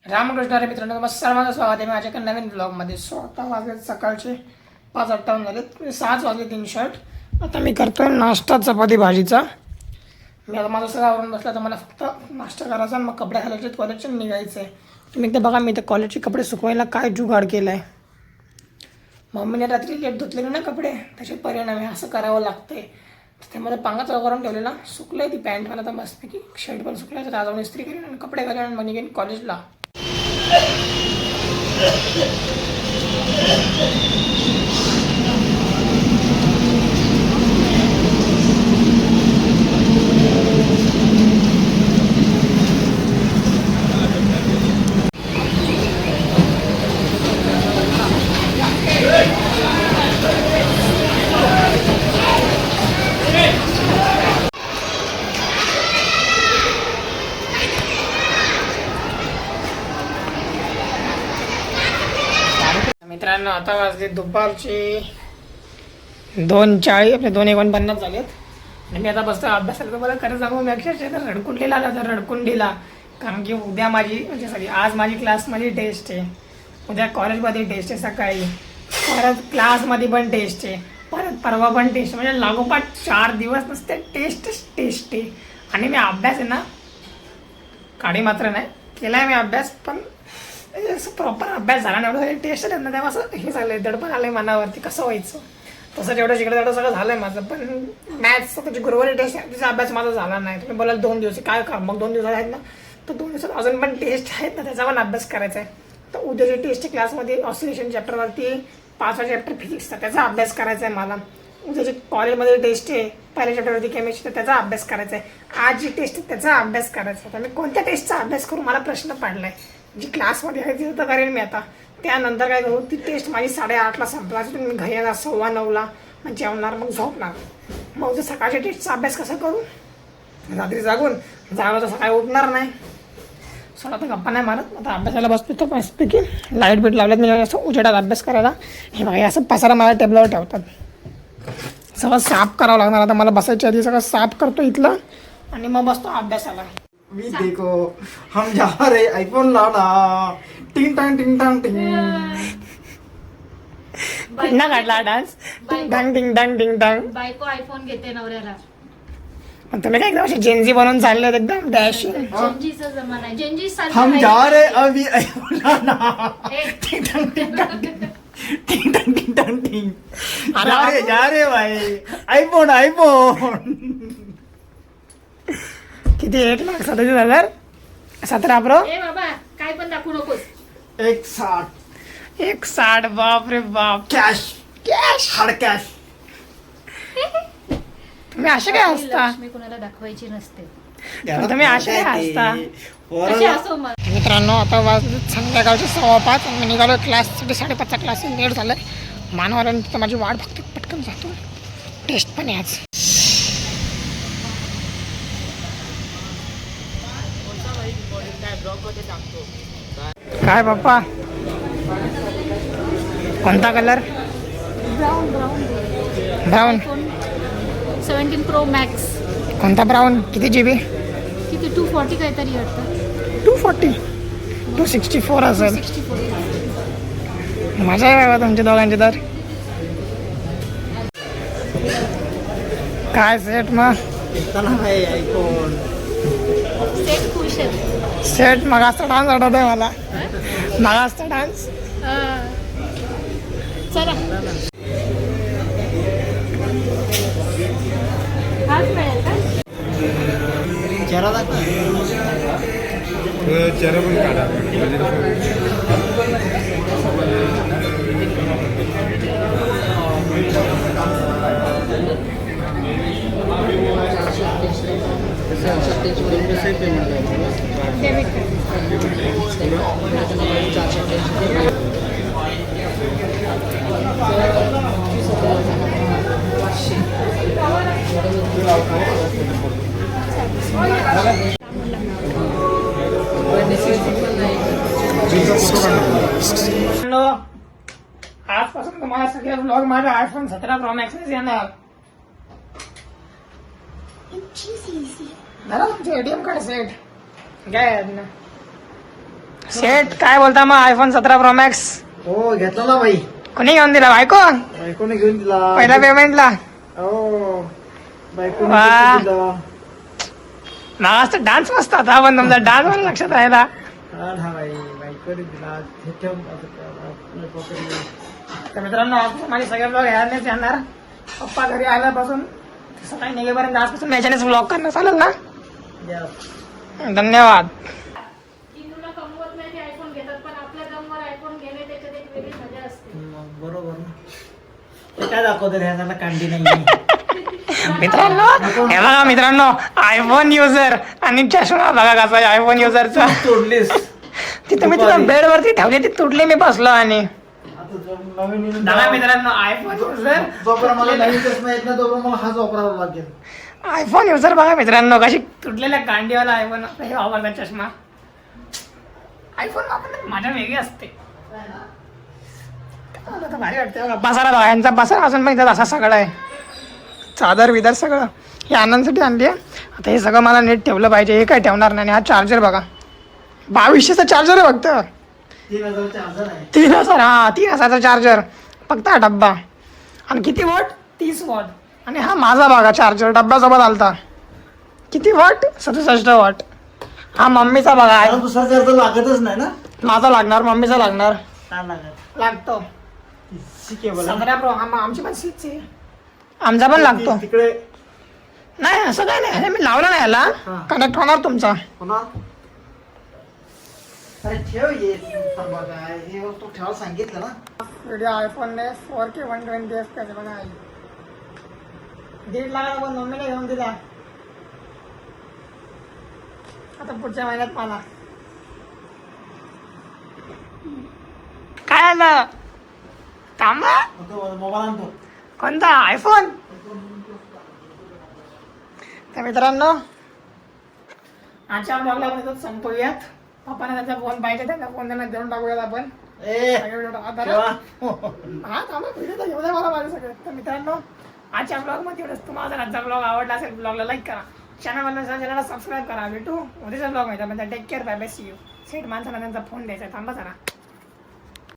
रामकृष्ण हरी मित्रांनो, नमस्कार. माझं स्वागत आहे माझ्या एका नवीन ब्लॉगमध्ये. 16 वाजले, सकाळचे 5:58 झालेत. 6 वाजले 3 शर्ट. आता मी करतोय नाश्ता, चपाती भाजीचा. मी आता माझं सगळं आवरून बसला, तर मला फक्त नाश्ता करायचा आणि मग कपडे घालायचे, कॉलेजचे निघायचं आहे. तुम्ही एकदा बघा, मी तर कॉलेजचे कपडे सुकवायला काय जुगाड केला आहे. मम्मीने रात्री लेट धुतलेले ना कपडे, त्याचे परिणाम आहे. असं करावं लागतंय. त्यामध्ये पांगाचा करून ठेवलेला, सुकलंय ती पॅन्ट मला तर मस्तपैकी. शर्ट पण सुकलाय, तर आज इस्त्री करेन आणि कपडे घालून आणि मग निघेन कॉलेजला. मित्रांनो, आता वाजले दुपारचे 2:40, आपले 2:49 झालेत. आणि मी आता बसतो अभ्यासाला. तर मला खरं सांगू, मी अक्षरशः रडकुंडीला आला, तर रडकुंडीला. कारण की उद्या माझी म्हणजे आज माझी क्लासमध्ये टेस्ट आहे, उद्या कॉलेजमध्ये टेस्ट आहे, सकाळी परत क्लासमध्ये पण टेस्ट आहे, परत परवा पण टेस्ट. म्हणजे लागोपाठ 4 दिवस नसते टेस्ट आहे. आणि मी अभ्यास आहे ना, काढी मात्र नाही केला आहे मी अभ्यास, पण प्रॉपर अभ्यास झाला नाही. एवढं टेस्ट आहेत ना, तेव्हा असं हे झालं आहे, दडपण आलं आहे मनावरती कसं व्हायचं. तसं जेवढं शिकलं तेवढं सगळं झालं आहे माझं. पण मॅथ्स त्याची गुरुवारी टेस्ट आहे, तिचा अभ्यास माझा झाला नाही. तुम्ही बोलाल 2 दिवस काय का, मग 2 दिवसात आहेत ना, तर 2 दिवसात अजून पण टेस्ट आहेत ना, त्याचा पण अभ्यास करायचा आहे. तर उद्याची टेस्ट क्लासमध्ये ऑसिलेशन चॅप्टरवरती 5वा चॅप्टर फिजिक्सचा, त्याचा अभ्यास करायचा आहे मला. उद्याची कॉलेजमध्ये टेस्ट आहे पहिल्या चॅप्टरवरती केमिस्ट्री, त्याचा अभ्यास करायचा आहे. आज जी टेस्ट आहे त्याचा अभ्यास करायचा आहे. तर मी कोणत्या टेस्टचा अभ्यास करू, मला प्रश्न पडला आहे. जी क्लासमध्ये आहे तिथं तर करेन मी आता. त्यानंतर काय करू, ती टेस्ट माझी 8:30ला संपणार. मी घरी येणार 9:15ला, मग जेवणार, मग झोपणार. मग जर सकाळच्या टेस्टचा अभ्यास कसा करू, रात्री जागून जागलं तर सकाळी उठणार नाही. सोडा तर गप्पा नाही मारत. आता अभ्यासाला बसतो तर मस्तपैकी लाईट बीट लावल्यात म्हणजे असं उजेडात अभ्यास करायला. हे बघा, असं पसारा माझ्या टेबलावर ठेवतात. सगळं साफ करावं लागणार. आता मला बसायच्या आधी सगळं साफ करतो इथलं आणि मग बसतो अभ्यासाला. मी देखो हम जा रे आईफोन लाना, टिंग टांग टिंग टांग टिंग. पुन्हा काढला डान्स, टिंग टांग टिंग टांग टिंग टांग. बायको आयफोन घेते नवऱ्याला. पण तुम्ही काय एकदम असे जेनजी बनवून चालले एकदम डॅश. जेनजीचा जमाना आहे. जेनजी हम जा रे अभी आईफोन लाना, टिंग टांग टिंग टांग टिंग, टिंग टांग टिंग टांग टिंग. जा रे भाई आईफोन आईफोन. किती 1,37,000 17 प्रो. ए बाबा, काय पण दाखवू नकोस. 160 बाप रे बाप. Cash hard cash. तुम्ही असे काय असता, मी कोणाला दाखवायची नसते. तुम्ही असे काय असता. कशी असो मग. मित्रांनो, आता वाजले संध्याकाळचे 5:15. मी निघालो क्लाससाठी. 5:30चा क्लास लेट झालं आहे. मानवाऱ्यांनी तिथं माझी वाट बघते, पटकन जातो. टेस्ट पण आहे आज. काय बाप्पा, कोणता colour? Brown brown. 17 pro max. कोणता ब्राऊन? किती GB? किती 240 काहीतरी वाटतं. 240 264 असेल. 64. मजा आहे बाबा तुमच्या दोघांची तर. काय सेट मग? इतना है आईफोन सेट खुश आहे. सेट मगाचा डान्स आठवत आहे मला. मगाचा डान्स. चला हाच मिळेल का? चेहरा दाखव. चेहरा पण काढा. डेबिट आजपासून तुम्हाला सगळे ब्लॉग माझ्या आयफोन 17 प्रो मॅक्सच येणार. तुमचे एटीएम कार्ड सेट काय सेट काय बोलता मग आयफोन 17 प्रो मॅक्स हो घेतला ना बाई, कोणी घेऊन दिला बायको बायकोने घेऊन दिला. पहिल्या पेमेंटला हो बायकोने वा. घेऊन दिला. मस्त डान्स मस्त होता पण तुमचा डान्स मला लक्षात राहिला. हा ना बाई, बायकोने दिला. हे ठेव आपल्या पॉकेटमध्ये. तर मित्रांनो आज माझे सगळे ब्लॉग ह्यानेच येणार. पप्पा घरी आल्यापासून सकाळी निघेपर्यंत आजपासून याच्यानेच ब्लॉग करणं चालेल ना. या. धन्यवाद. तुला कमवत नाही ते आयफोन घेतात पण आपल्या दमवर आयफोन घेणे त्याच्यात एक वेगळी मजा असते. मग बरोबर ना. हे काय दाखवतं रे, ह्याला कांडी नाही. मित्रांनो हे बघा मित्रांनो आयफोन युजर आणि चष्मा बघा कसा आहे आयफोन युजरचा. तोडलीस. तिथे मी तुला बेड वरती ठेवली ती तुटली मी बसलो आणि आता जो नवीन बघा मित्रांनो आयफोन युजर जोपर्यंत मला नवीन चष्मा येत नाही तोपर्यंत मला हाच वापरावा लागेल. आयफोन युजर बघा मित्रांनो कशी तुटलेल्या गांडीवाला आयफोन हे वापरतात चष्मा. आयफोन वापरण्यात मजा वेगळी असते. आता भारी वाटते बघा. बसारा बघा यांचा बसारा अजून पण इथं असा सगळं आहे चादर विदर सगळं हे आनंदसाठी आणली आहे. आता हे सगळं मला नीट ठेवलं पाहिजे. हे काय ठेवणार नाही. हा चार्जर बघा 2200चा चार्जर आहे फक्त. 3000 चार्जर आहे. 3000 हा 3000चा चार्जर फक्त हा डब्बा. आणि किती वॉट 30 वॉट. आणि हा माझा बघा चार्जर डब्यासोबत आलता किती वॉट 67 वॉट. हा मम्मीचा बघा मला दुसरा चार्जर लागतच नाही ना. माझा लागणार मम्मीचा लागणार काय लागत लागतो केबल 17 प्रो आमची पण सीच आहे आमचा पण लागतो. तिकडे नाही असं काय नाही हे मी लावलं नाही याला हा. कनेक्ट होणार तुमचा. पुन्हा अरे ठेव ये बघा हे तू ठेवायला सांगितलं ना. व्हिडिओ आयफोनने 4K 120 FPS बघा 1.5 लाख पण मम्मीने घेऊन दिला. आता पुढच्या महिन्यात मला काय आलं थांबा. मोबाईल आणतो. कोणता आयफोन. तर मित्रांनो आजच्या ब्लॉगला आपण इथंच संपवूयात. पप्पाने त्यांचा फोन पाहिजे त्यांचा फोन त्यांना देऊन टाकूयात आपण. ए सगळे video टाका. ठेवा. हा थांबा व्हिडिओ तर घेऊ द्या मला माझं सगळं. तर मित्रांनो आजच्या ब्लॉग मध्ये एवढंच. तुम्हाला जर आजचा ब्लॉग आवडला असेल ब्लॉगला लाईक करा चॅनलला सबस्क्राईब करा. भेटू उद्याच्या ब्लॉग मध्ये take care bye bye see you. Set माणसाला त्यांचा फोन द्यायचा थांबा जरा.